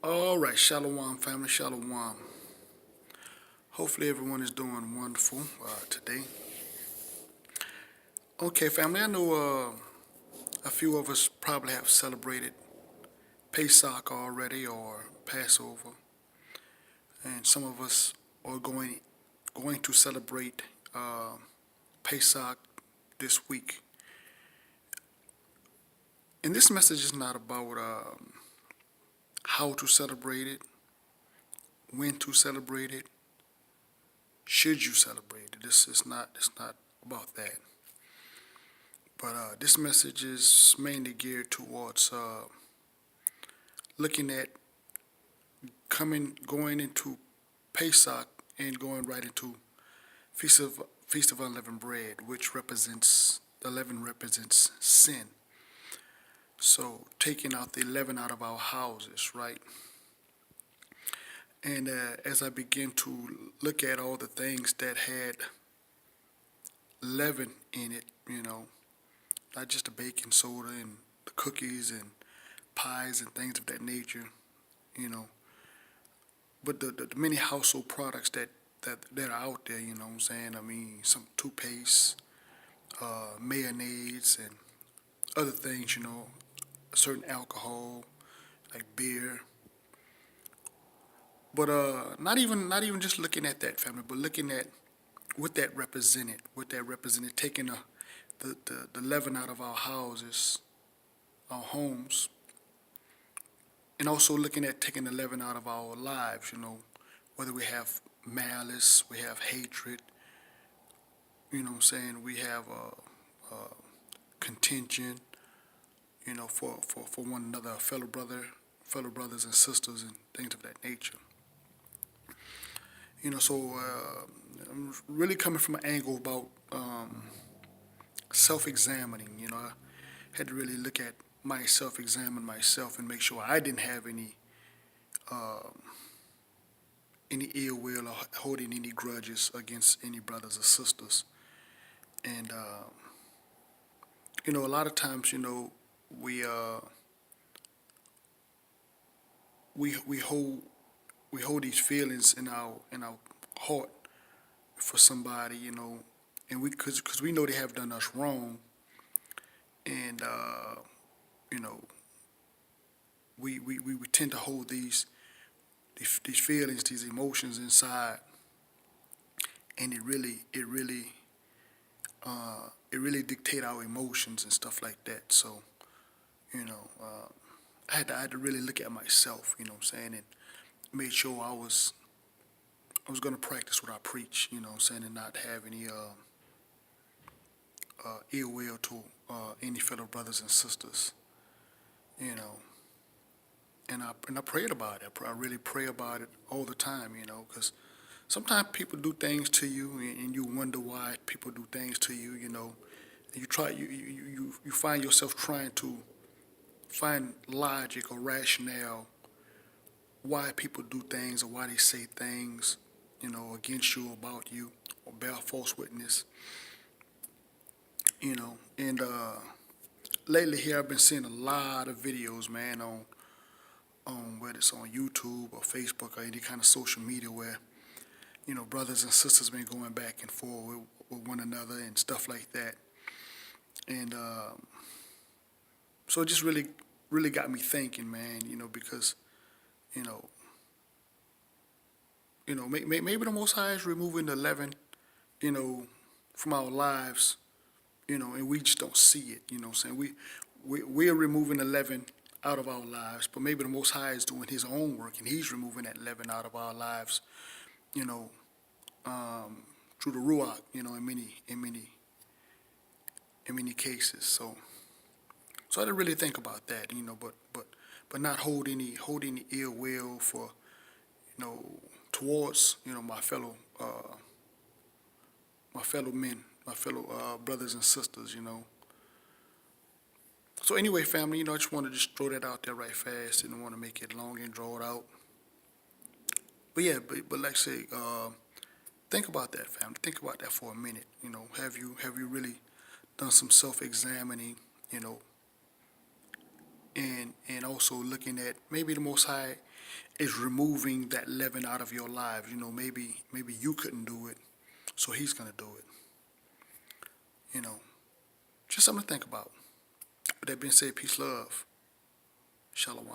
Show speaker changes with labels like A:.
A: All right, Shalom family, Shalom. Hopefully everyone is doing wonderful today. Okay, family, I know a few of us probably have celebrated Pesach already or Passover, and some of us are going to celebrate uh, Pesach this week. And this message is not about how to celebrate it, when to celebrate it, should you celebrate it. This is not. It's not about that. But this message is mainly geared towards looking at going into Pesach and going right into Feast of Unleavened Bread, which represents the leaven represents sin. So taking out the leaven out of our houses, right? And as I begin to look at all the things that had leaven in it, not just the baking soda and the cookies and pies and things of that nature, you know, but the many household products that are out there, you know what I'm saying? I mean, some toothpaste, mayonnaise, and other things, certain alcohol like beer. But not even just looking at that family, but looking at what that represented, taking the leaven out of our houses, our homes, and also looking at taking the leaven out of our lives, whether we have malice, we have hatred, what I'm saying, we have contention, for one another, fellow brothers and sisters and things of that nature. So I'm really coming from an angle about self-examining. I had to really look at myself, examine myself, and make sure I didn't have any ill will or holding any grudges against any brothers or sisters. And a lot of times, we we hold these feelings in our heart for somebody, and because we know they have done us wrong, and you know we tend to hold these feelings, these emotions inside, and it really dictate our emotions and stuff like that. So you know, I had to really look at myself, what I'm saying, and made sure I was going to practice what I preach, what I'm saying, and not have any ill will to any fellow brothers and sisters, you know. And I prayed about it. I really pray about it all the time, because sometimes people do things to you, and you wonder why people do things to you, And you find yourself trying to find logic or rationale why people do things or why they say things, against you, about you, or bear false witness, And lately here I've been seeing a lot of videos, man, on whether it's on YouTube or Facebook or any kind of social media where brothers and sisters been going back and forth with one another and stuff like that, and so it just really got me thinking, man, because you know maybe the Most High is removing the leaven, you know, from our lives, and we just don't see it. You know what I'm saying? We're removing the leaven out of our lives, but maybe the Most High is doing His own work, and He's removing that leaven out of our lives, you know, through the Ruach, in many cases. So I didn't really think about that, but not hold any ill will for, towards, my fellow men, my fellow brothers and sisters, So anyway, family, I just wanted to just throw that out there right fast. Didn't want to make it long and draw it out. But yeah, but like I say, think about that, family. Think about that for a minute. Have you really done some self-examining, and also looking at maybe the Most High. is removing that leaven out of your lives. Maybe you couldn't do it, so he's going to do it. You know, just something to think about. With that being said, peace, love, shalom.